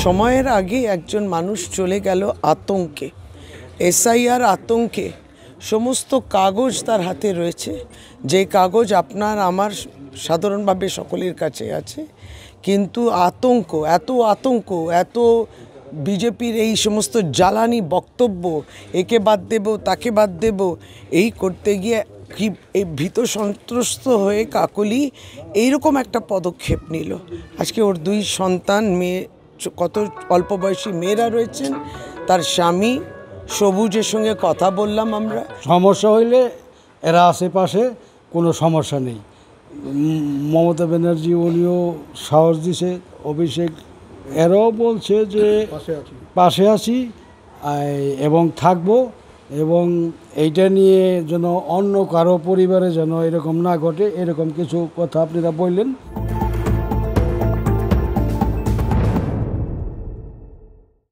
সময়ের আগে একজন মানুষ চলে গেল আতঙ্কে, এসআইআর আতঙ্কে। সমস্ত কাগজ তার হাতে রয়েছে, যে কাগজ আপনার আমার সাধারণভাবে সকলের কাছে আছে, কিন্তু আতঙ্ক, এত বিজেপির এই সমস্ত জ্বালানি বক্তব্য, একে বাদ দেব তাকে বাদ দেব, এই করতে গিয়ে কি এই ভীত সন্ত্রস্ত হয়ে কাকলি এইরকম একটা পদক্ষেপ নিল। আজকে ওর দুই সন্তান, মেয়ে, কত অল্প বয়সী মেয়েরা রয়েছেন, তার স্বামী সবুজের সঙ্গে কথা বললাম আমরা। সমস্যা হইলে এরা আশেপাশে কোনো সমস্যা নেই। মমতা ব্যানার্জি উনিও সাহস দিছে, অভিষেক এরাও বলছে যে পাশে আছি এবং থাকবো, এবং এইটা নিয়ে যেন অন্য কারো পরিবারে যেন এরকম না ঘটে, এরকম কিছু কথা আপনারা বললেন।